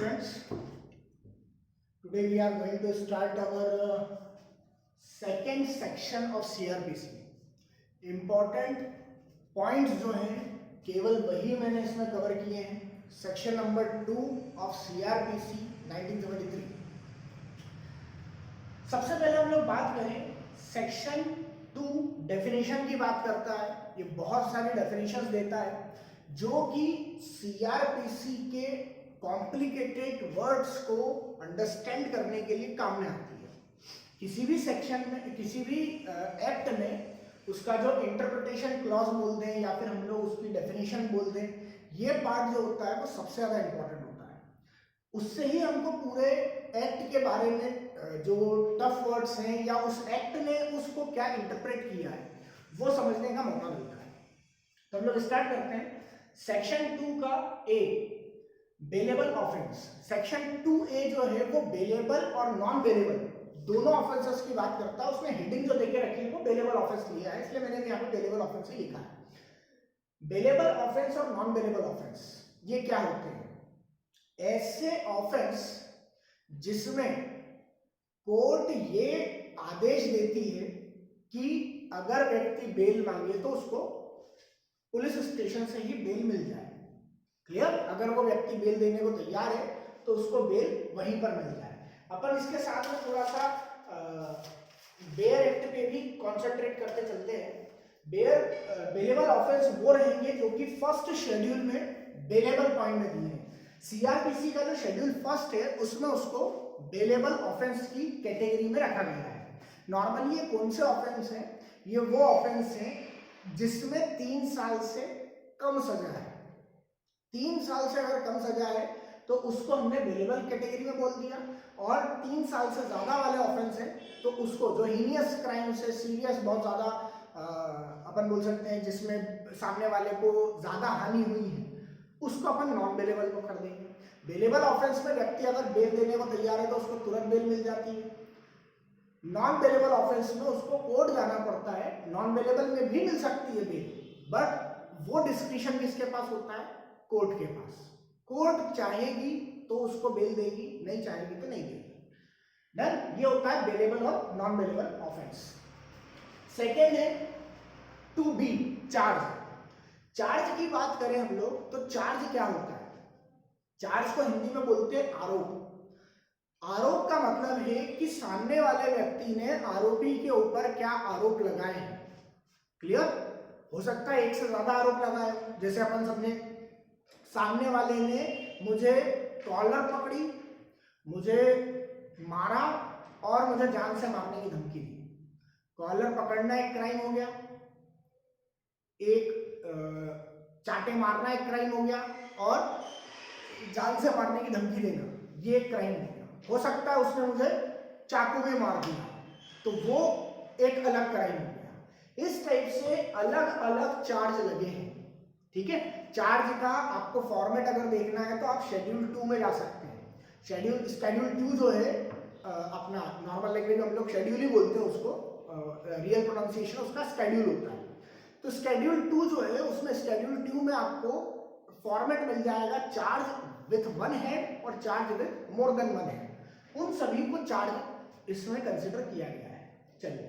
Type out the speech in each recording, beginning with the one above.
students, today we are going to start our second section of CRPC. Important points जो हैं केवल वही मैंने इसमें कवर किए हैं. Section number 2 of CRPC 1973. सबसे पहले हम लोग बात करें सेक्शन 2 डेफिनेशन की बात करता है. ये बहुत सारी डेफिनेशंस देता है जो कि CRPC के कॉम्प्लिकेटेड वर्ड्स को अंडरस्टैंड करने के लिए काम में आती है. किसी भी सेक्शन में, किसी भी एक्ट में उसका जो इंटरप्रिटेशन क्लॉज बोल दें या फिर हम लोग उसकी डेफिनेशन बोल दें, ये पार्ट जो होता है वो सबसे ज़्यादा इंपॉर्टेंट होता है. उससे ही हमको पूरे एक्ट के बारे में जो टफ वर्ड्स हैं या उस एक्ट ने उसको क्या इंटरप्रेट किया है वो समझने का मौका मिलता है. तो हम लोग स्टार्ट करते हैं. सेक्शन 2 का ए, बेलेबल ऑफेंस. सेक्शन 2A जो है वो बेलेबल और नॉन बेलेबल दोनों ऑफेंसेस की बात करता है. उसमें हेडिंग जो देके रखी है वो बेलेबल ऑफेंस लिया है, इसलिए मैंने यहाँ पे बेलेबल ऑफेंस ही लिखा है. बेलेबल ऑफेंस और नॉन बेलेबल ऑफेंस ये क्या होते हैं? ऐसे ऑफेंस जिसमें कोर्ट ये आदेश देती है कि अगर व्यक्ति बेल मांगे तो उसको पुलिस स्टेशन से ही बेल मिल जाए. क्लियर? अगर वो व्यक्ति बेल देने को तैयार है तो उसको बेल वहीं पर मिल जाए. अपन इसके साथ में थोड़ा सा बेयर एक्ट पे भी कॉन्सेंट्रेट करते चलते हैं. बेलेबल ऑफेंस वो रहेंगे जो कि फर्स्ट शेड्यूल में बेलेबल पॉइंट में दिए हैं. सीआरपीसी का जो शेड्यूल फर्स्ट है उसमें उसको बेलेबल ऑफेंस की कैटेगरी में रखा गया है. नॉर्मली ये कौन से ऑफेंस हैं? ये वो ऑफेंस हैं जिसमें 3 साल से कम सजा है. 3 साल से अगर कम सजा है तो उसको हमने बेलेबल कैटेगरी में बोल दिया, और 3 साल से ज्यादा वाले ऑफेंस है तो उसको जो हीनियस क्राइम से सीरियस बहुत ज्यादा अपन बोल सकते हैं जिसमें सामने वाले को ज्यादा हानि हुई है, उसको अपन नॉन बेलेबल को कर देंगे. बेलेबल ऑफेंस में व्यक्ति अगर बेल देने को तैयार है तो उसको तुरंत बेल मिल जाती है. नॉन बेलेबल ऑफेंस में उसको कोर्ट जाना पड़ता है. नॉन बेलेबल में भी मिल सकती है बेल, बट वो डिस्क्रिशन किसके पास होता है? कोर्ट के पास. कोर्ट चाहेगी तो उसको बेल देगी, नहीं चाहेगी तो नहीं देगी. डन? ये होता है बेलेबल और नॉन बेलेबल ऑफेंस. सेकेंड है 2B, चार्ज. चार्ज की बात करें हम लोग तो चार्ज क्या होता है? चार्ज को हिंदी में बोलते हैं आरोप. आरोप का मतलब है कि सामने वाले व्यक्ति ने आरोपी के ऊपर क्या आरोप लगाए हैं. क्लियर? हो सकता है एक से ज्यादा आरोप लगाए. जैसे अपन सबने, सामने वाले ने मुझे कॉलर पकड़ी, मुझे मारा और मुझे जान से मारने की धमकी दी. कॉलर पकड़ना एक क्राइम हो गया, एक चाटे मारना एक क्राइम हो गया, और जान से मारने की धमकी देना ये एक क्राइम हो गया. हो सकता है उसने मुझे चाकू भी मार दिया तो वो एक अलग क्राइम हो गया. इस टाइप से अलग अलग चार्ज लगे हैं. ठीक है? चार्ज का आपको फॉर्मेट अगर देखना है तो आप शेड्यूल 2 में जा सकते हैं. शेड्यूल 2 जो है अपना नॉर्मल लैंग्वेज में हम लोग शेड्यूल ही बोलते हैं उसको, रियल प्रोनाउंसिएशन उसका शेड्यूल होता है. तो शेड्यूल 2 जो है उसमें शेड्यूल 2 में आपको फॉर्मेट मिल जाएगा चार्ज विथ 1 हेड और charge with more than 1 head. उन सभी को चार्ज इसमें कंसिडर किया गया है. चलिए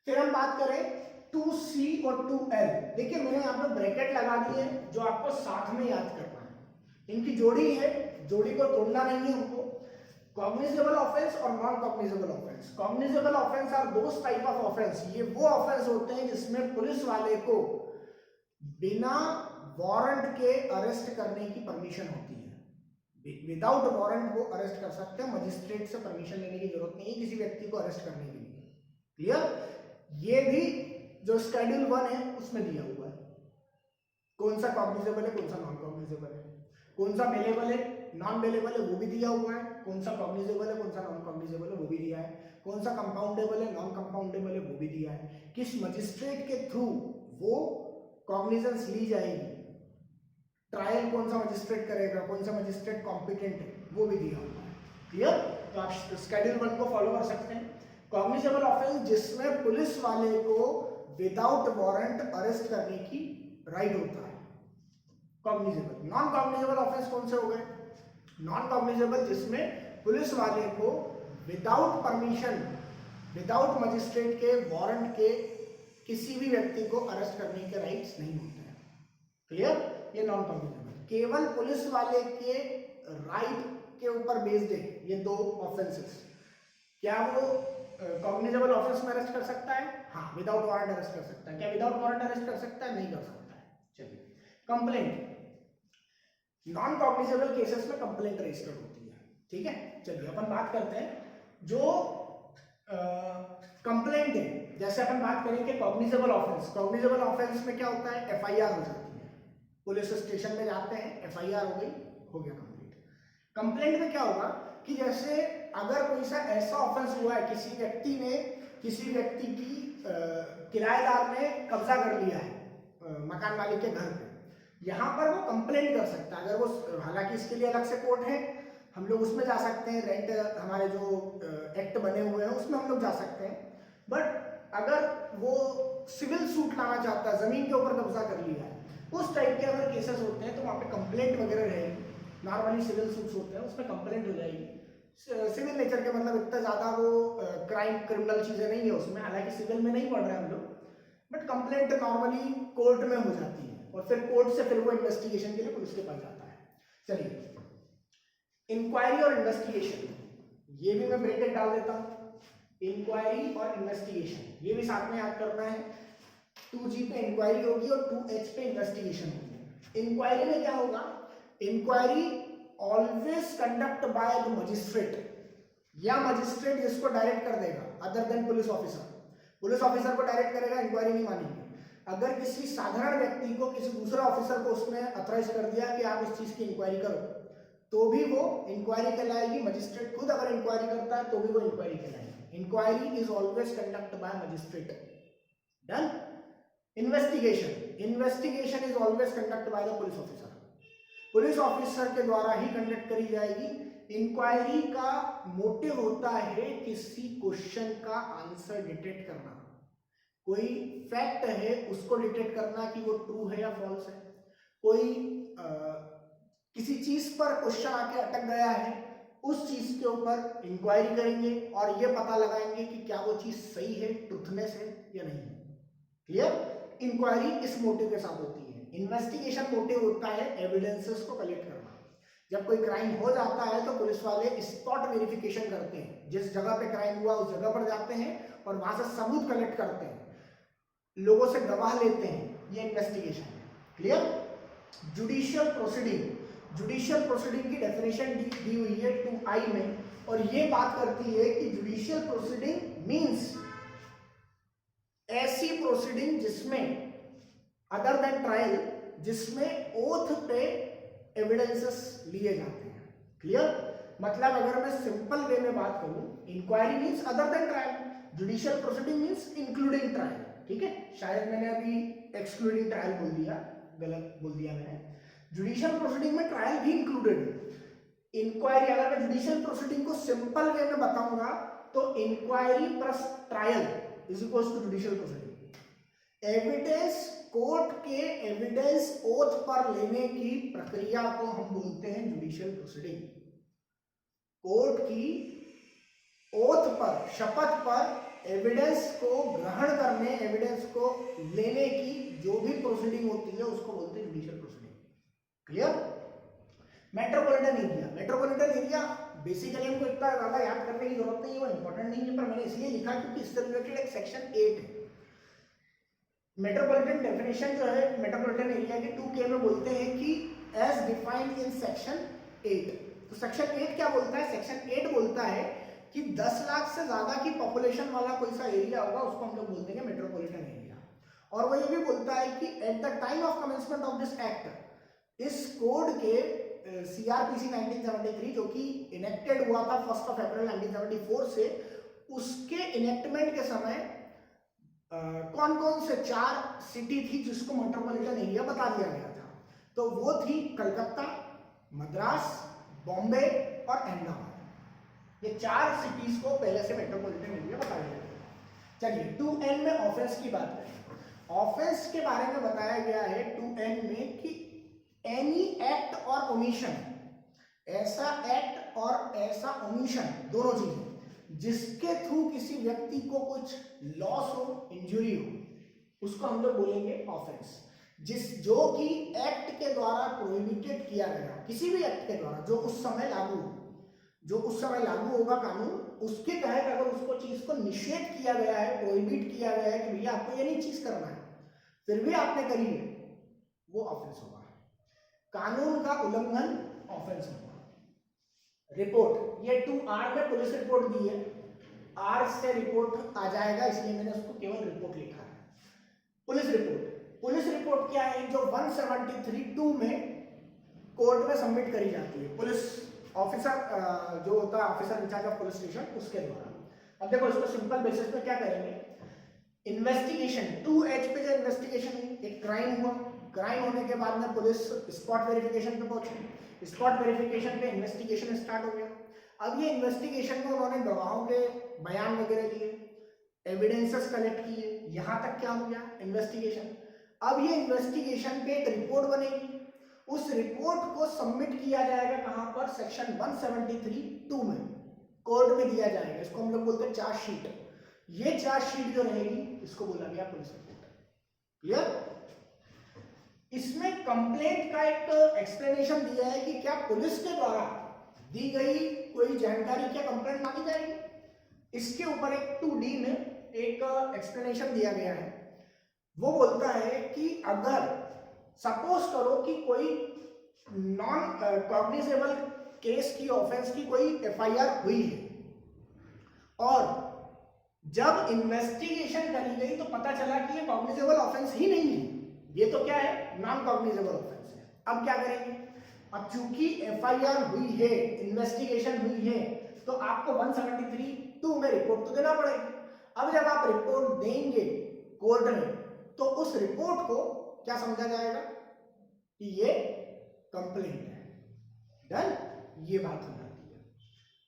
फिर हम बात करें 2C और 2L. देखिए मैंने यहाँ पे ब्रैकेट लगा दी है जो आपको साथ में याद करना है. इनकी जोड़ी है, जोड़ी को तोड़ना नहीं है हमको. कॉग्निजेबल ऑफेंस और non cognizable offence. Cognizable offence are those type of offence. ये वो ऑफेंस होते हैं जिसमें पुलिस वाले को बिना वारंट के अरेस्ट करने की परमिशन होती है. विदाउट वारंट वो अरेस्ट कर सकते हैं. मजिस्ट्रेट से परमिशन लेने की जरूरत नहीं है किसी व्यक्ति को अरेस्ट करने के लिए. क्लियर? ये भी जो शेड्यूल 1 है उसमें दिया हुआ है कौन सा कॉग्निजेबल है, कौन सा नॉन कॉग्निजेबल है, कौन सा बेलेबल है, नॉन बेलेबल है वो भी दिया हुआ है, कौन सा कॉग्निजेबल है, कौन सा नॉन कॉग्निजेबल है वो भी दिया है, कौन सा कंपाउंडेबल है, नॉन कंपाउंडेबल है वो भी दिया है, किस मजिस्ट्रेट के थ्रू वो कॉग्निजेंस ली जाएगी, ट्रायल कौन सा मजिस्ट्रेट करेगा, कौन सा मजिस्ट्रेट कॉम्पिटेंट है वो भी दिया हुआ है. क्लियर? तो आप शेड्यूल 1 को फॉलो कर सकते हैं. कॉग्निजेबल ऑफेंस जिसमें पुलिस वाले को विदाउट वारंट अरेस्ट करने की राइट होता है, कॉग्निजेबल. नॉन कॉग्निजेबल ऑफेंस कौन से हो गए? नॉन कॉग्निजेबल जिसमें पुलिस वाले को विदाउट परमिशन, विदाउट मजिस्ट्रेट के वारंट के किसी भी व्यक्ति को अरेस्ट करने के राइट्स नहीं होते हैं। क्लियर? ये नॉन कॉग्निजेबल केवल पुलिस वाले के राइट के ऊपर बेस्ड है ये दो ऑफेंसेस। क्या वो कॉग्निजेबल ऑफेंस में अरेस्ट कर सकता है? हाँ, विदाउट वारंट अरेस्ट कर सकता है। क्या विदाउट वारंट अरेस्ट कर सकता है? नहीं कर सकता है। चलिए, कंप्लेंट, नॉन कॉग्निजेबल केसेस में कंप्लेंट रजिस्टर होती है। ठीक है, चलिए अपन बात करते हैं जो कंप्लेंट है। जैसे अपन बात करें कि कॉग्निजेबल ऑफेंस, कॉग्निजेबल ऑफेंस में क्या होता है? एफआईआर हो जाती है, पुलिस स्टेशन में जाते हैं, एफआईआर हो गई, हो गया कंप्लीट। कंप्लेंट में क्या होगा कि जैसे अगर कोई सा ऐसा ऑफेंस हुआ है, किसी व्यक्ति की किराएदार ने कब्जा कर लिया है मकान मालिक के घर पे, यहाँ पर वो कंप्लेंट कर सकता है। अगर वो, हालांकि इसके लिए अलग से कोर्ट है, हम लोग उसमें जा सकते हैं, रेंट, हमारे जो एक्ट बने हुए हैं उसमें हम लोग जा सकते हैं। बट अगर वो सिविल सूट लाना चाहता है, जमीन के ऊपर कब्जा कर लिया है, उस टाइप के अगर केसेस होते हैं तो वहाँ पे कंप्लेंट वगैरह रहेगी। नॉर्मली सिविल सूट्स होते हैं उसमें कंप्लेंट हो जाएगी। सिविल नेचर के, मतलब इतना ज्यादा वो क्राइम, क्रिमिनल चीजें नहीं है उसमें, हालांकि सिविल में नहीं पढ़ रहे हम लोग, बट कंप्लेंट नॉर्मली कोर्ट में हो जाती है और फिर कोर्ट से फिर वो इन्वेस्टिगेशन के लिए पुलिस के पास जाता है। चलिए, इंक्वायरी और इन्वेस्टिगेशन, ये भी मैं ब्रेकेट डाल देता हूँ। इंक्वायरी और इन्वेस्टिगेशन ये भी साथ में याद करना है। 2G पे इंक्वायरी होगी और 2H पे इन्वेस्टिगेशन होगी। इंक्वायरी में क्या होगा? Inquiry always conduct by the magistrate, या मजिस्ट्रेट जिसको डायरेक्ट कर देगा, other than police officer. Police officer को डायरेक्ट करेगा, इंक्वायरी नहीं मानेंगे। अगर किसी साधारण व्यक्ति को, किसी दूसरा ऑफिसर को उसने अथॉराइज कर दिया कि आप इस चीज की इंक्वायरी करो, तो भी वो इंक्वायरी कहलाएगी। मजिस्ट्रेट खुद अगर इंक्वायरी करता है तो भी वो इंक्वायरी कहलाएगी। Inquiry is always conduct by magistrate. Done? Investigation, investigation is always conduct by the police officer. Police officer के द्वारा ही कंडक्ट करी जाएगी। इंक्वायरी का मोटिव होता है किसी क्वेश्चन का आंसर डिटेक्ट करना, कोई फैक्ट है उसको डिटेक्ट करना कि वो ट्रू है या फॉल्स है। कोई किसी चीज पर क्वेश्चन आके अटक गया है, उस चीज के ऊपर इंक्वायरी करेंगे और ये पता लगाएंगे कि क्या वो चीज सही है, ट्रुथनेस है या नहीं। क्लियर? इंक्वायरी इस मोटिव के साथ होती है। इन्वेस्टिगेशन मोटिव होता है एविडेंसेस को कलेक्ट करना। जब कोई क्राइम हो जाता है तो पुलिस वाले स्पॉट वेरिफिकेशन करते हैं, जिस जगह पे क्राइम हुआ उस जगह पर जाते हैं और वहां से सबूत कलेक्ट करते हैं, लोगों से गवाह लेते हैं। ये इन्वेस्टिगेशन है। Clear? Judicial proceeding, judicial proceeding की डेफिनेशन दी हुई है 2I में, और ये बात करती है कि जुडिशियल प्रोसीडिंग मींस ऐसी प्रोसीडिंग जिसमें, अदर देन ट्रायल, जिसमें ओथ पे एविडेंसेस लिए जाते हैं। क्लियर? मतलब अगर मैं सिंपल वे में बात करूं, inquiry means other than trial, judicial proceeding means including trial. ठीक है, शायद मैंने अभी एक्सक्लूडिंग ट्रायल बोल दिया, गलत बोल दिया मैंने। जुडिशियल प्रोसीडिंग में ट्रायल भी इंक्लूडेड है। इंक्वायरी, अगर मैं जुडिशियल प्रोसीडिंग को सिंपल वे में बताऊंगा तो inquiry plus trial is equals to judicial proceeding. Evidence, court के एविडेंस ओथ पर लेने की प्रक्रिया को हम बोलते हैं जुडिशियल प्रोसीडिंग। कोर्ट की ओथ पर, शपथ पर एविडेंस को ग्रहण करने, एविडेंस को लेने की जो भी प्रोसीडिंग होती है उसको बोलते हैं judicial proceeding. Clear? Metropolitan area, metropolitan area basically हमको इतना ज्यादा याद करने की जरूरत नहीं है, वो इंपॉर्टेंट नहीं है, पर मैंने इसलिए लिखा क्योंकि इससे रिलेटेड एक सेक्शन 8 है। मेट्रोपॉलिटन डेफिनेशन जो है मेट्रोपॉलिटन एरिया के 2K में बोलते हैं कि एज डिफाइंड इन सेक्शन 8। तो सेक्शन 8 क्या बोलता है? सेक्शन 8 बोलता है कि 10 लाख से ज्यादा की पॉपुलेशन वाला कोई सा एरिया होगा उसको हम लोग बोलते हैं मेट्रोपॉलिटन एरिया। और वो ये भी बोलता है कि at the time of commencement of this act, इस कोड के CRPC 1973 जो कि इनेक्टेड हुआ था 1 अप्रैल 1974 से, उसके इनेक्टमेंट के समय कौन कौन से 4 सिटी थी जिसको मेट्रोपॉलिटन एरिया बता दिया गया था? तो वो थी कलकत्ता, मद्रास, बॉम्बे और अहमदाबाद। ये 4 सिटीज को पहले से मेट्रोपॉलिटन एरिया बता दिया गया। चलिए 2N में ऑफेंस की बात करें। ऑफेंस के बारे में बताया गया है 2N में कि एनी एक्ट और ओमिशन, ऐसा एक्ट और ऐसा ओमिशन, दोनों चीजें, जिसके थ्रू किसी व्यक्ति को कुछ लॉस हो, इंजरी हो, उसको हम लोग बोलेंगे ऑफेंस। जो कि एक्ट के द्वारा प्रोहिबिटेड किया गया, किसी भी एक्ट के द्वारा जो उस समय लागू होगा कानून, उसके तहत अगर उसको चीज को निषेध किया गया है, प्रोहिबिट किया गया है कि भैया आपको ये नहीं चीज करना है, फिर भी आपने करी है, वो ऑफेंस होगा। कानून का उल्लंघन ऑफेंस होगा। रिपोर्ट, ये 2R में पुलिस रिपोर्ट दी है, R से रिपोर्ट आ जाएगा, इसलिए मैंने उसको केवल रिपोर्ट लिखा है। पुलिस रिपोर्ट क्या है? जो 173(2) में कोर्ट में सबमिट करी जाती है, पुलिस ऑफिसर जो होता है, officer in charge of police station, उसके द्वारा। अब देखो इसको सिंपल बेसिस पे क्या करेंगे, इन्वेस्टिगेशन 2H पे जो इन्वेस्टिगेशन है, एक क्राइम हुआ, क्राइम होने के बाद में पुलिस स्पॉट वेरिफिकेशन पे पहुंची, स्पॉट वेरिफिकेशन पे इन्वेस्टिगेशन स्टार्ट हो गया। अब ये इन्वेस्टिगेशन में उन्होंने गवाहों के बयान वगैरह लिए, एविडेंसेस कलेक्ट किए, यहां तक क्या हो गया इन्वेस्टिगेशन। अब ये इन्वेस्टिगेशन पे एक रिपोर्ट बनेगी, उस रिपोर्ट को सबमिट किया जाएगा कहां पर? सेक्शन 173(2) में कोर्ट में दिया जाएगा। इसको हम लोग बोलते हैं चार्जशीट। ये चार्जशीट जो रहेगी, इसको बोला गया पुलिस रिपोर्ट। क्लियर? इसमें कंप्लेंट का एक एक्सप्लेनेशन दिया है कि क्या पुलिस के द्वारा दी गई कोई जानकारी क्या कंप्लेंट मानी जाएगी। इसके ऊपर एक 2D में एक एक्सप्लेनेशन दिया गया है। वो बोलता है कि अगर सपोज करो कि कोई नॉन कॉग्निजेबल केस की, ऑफेंस की कोई FIR हुई है, और जब इन्वेस्टिगेशन करी गई तो पता चला कि ये कॉग्निजेबल ऑफेंस ही नहीं है, ये तो क्या है? नॉन कॉग्निजेबल ऑफेंस है। अब क्या करेंगे? अब चूंकि FIR हुई है, इन्वेस्टिगेशन हुई है, तो आपको 173(2) में रिपोर्ट तो देना पड़ेगी। अब जब आप रिपोर्ट देंगे कोर्ट में, तो उस रिपोर्ट को क्या समझा जाएगा कि ये कंप्लेंट है। डन? ये बात हो जाती है।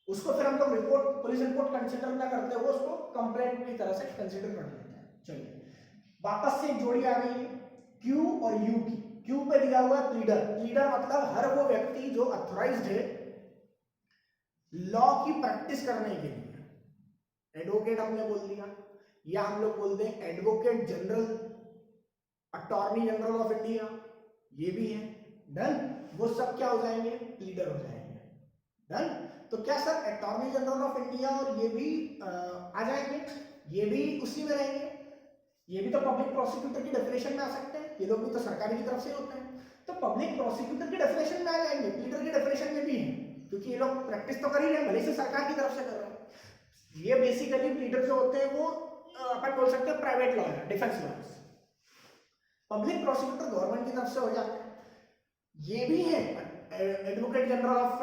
उसको फिर हम लोग रिपोर्ट, पुलिस रिपोर्ट कंसीडर ना करते हुए उसको कंप्लेंट की तरह से कंसीडर कर लेते हैं। चलिए वापस से जोड़ी आ गई Q और U की। Q पे दिया हुआ प्लीडर। प्लीडर मतलब हर वो व्यक्ति जो अथॉराइज्ड है लॉ की प्रैक्टिस करने के लिए। एडवोकेट हमने बोल दिया, या हम लोग बोलते हैं advocate general, attorney general of India, ये भी है। डन? वो सब क्या हो जाएंगे? प्लीडर हो जाएंगे। डन? तो क्या sir attorney general of India और ये भी आ जाएंगे? ये भी उसी में रहेंगे। ये भी तो पब्लिक प्रोसिक्यूटर की डेफिनेशन में आ सकते हैं, ये लोग भी तो सरकारी की तरफ से होते हैं, तो पब्लिक प्रोसिक्यूटर की डेफिनेशन में आ जाएंगे, प्लीडर की डेफिनेशन में भी है, क्योंकि ये लोग प्रैक्टिस तो कर ही रहे हैं, भले से सरकार की तरफ से कर रहे हैं। ये बेसिकली प्लीडर जो होते हैं वो अपन बोल सकते हैं private lawyer, defence lawyers. Public prosecutor government की तरफ से हो जाते हैं। ये भी है advocate general of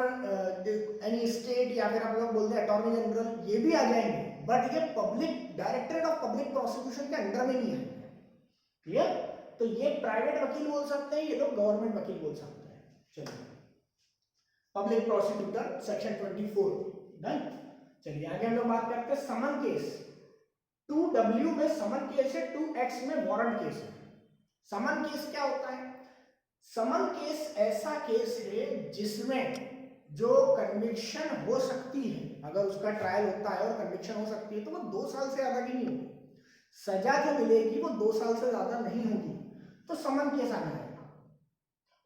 any state, या फिर हम लोग बोलते हैं अटॉर्नी जनरल, ये भी आ जाएंगे, बट ये public directorate of public prosecution के अंडर में नहीं है। क्लियर? तो ये प्राइवेट वकील बोल सकते हैं, ये लोग गवर्नमेंट वकील बोल सकते हैं। चलिए पब्लिक प्रोसिक्यूटर सेक्शन 24। डन? चलिए आगे हम लोग बात करते हैं समन केस। 2W में समन केस है, 2X में वारंट केस है। समन केस क्या होता है? समन केस ऐसा केस है जिसमें जो कन्विक्शन हो सकती है, अगर उसका ट्रायल होता है और कन्विक्शन हो सकती है, तो वो 2 साल से ज्यादा की नहीं होगी, सजा जो मिलेगी वो 2 साल से ज्यादा नहीं होगी, तो समन केस आ जाएगा।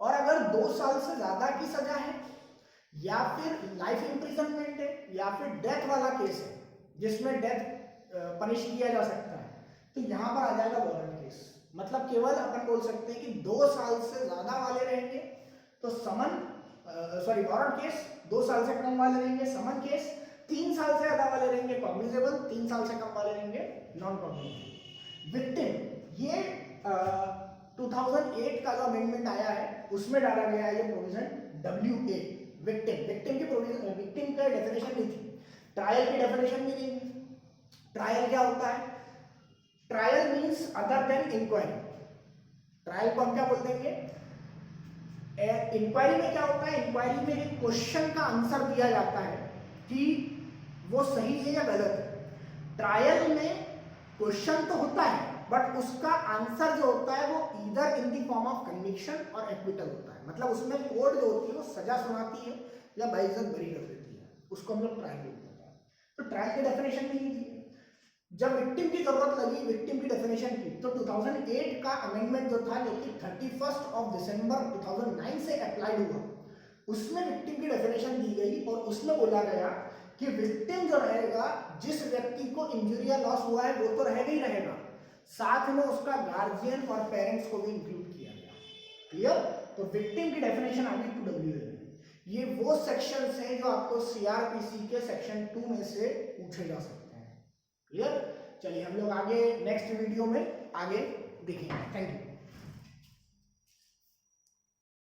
और अगर 2 साल से ज्यादा की सजा है, या फिर लाइफ इंप्रिजनमेंट है, या फिर डेथ वाला केस है जिसमें डेथ पनिश किया जा सकता है, तो यहां पर आ जाएगा वारंट केस। मतलब केवल अपन बोल सकते हैं कि 2 साल से ज्यादा वाले रहेंगे तो समन, सॉरी वारंट केस 2 साल से कम वाले रहेंगे, समन केस 3 साल से ज्यादा वाले रहेंगे कॉग्निजेबल, 3 साल से कम वाले रहेंगे नॉन कॉग्निजेबल। विक्टिम, ये 2008 का जो अमेंडमेंट आया है उसमें डाला गया है ये प्रोविजन WA, विक्टिम। विक्टिम की प्रोविजन, विक्टिम का डेफिनेशन नहीं थी, ट्रायल की डेफिनेशन भी नहीं थी। ट्रायल क्या होता है? Trial means other than inquiry. Trial को हम क्या बोल देंगे? इंक्वायरी में क्या होता है? इंक्वायरी में एक क्वेश्चन का आंसर दिया जाता है कि वो सही है या गलत है। ट्रायल में क्वेश्चन तो होता है, बट उसका आंसर जो होता है वो either in the form of conviction और एक्विटल होता है। मतलब उसमें कोर्ट जो होती है वो सजा सुनाती है, या बाइज्जत बरी कर देती है, उसको हम लोग ट्रायल बोलते हैं। तो ट्रायल की डेफिनेशन भी लीजिए। जब विक्टिम की जरूरत लगी विक्टिम की डेफिनेशन की, तो 2008 का अमेंडमेंट जो था, जो कि 31 दिसंबर 2009 से अप्लाइड हुआ, उसमें विक्टिम की डेफिनेशन दी गई और उसमें बोला गया कि विक्टिम जो रहेगा, जिस व्यक्ति को इंजरी या लॉस हुआ है वो तो रहेगा ही रहेगा, साथ में उसका गार्जियन और पेरेंट्स को भी इंक्लूड किया गया। क्लियर? तो विक्टिम की डेफिनेशन आ गई 2W में। ये वो सेक्शंस हैं जो आपको सीआरपीसी के सेक्शन 2 में से पूछे जा सकते हैं। क्लियर? चलिए हम लोग आगे नेक्स्ट वीडियो में आगे देखेंगे। Thank you.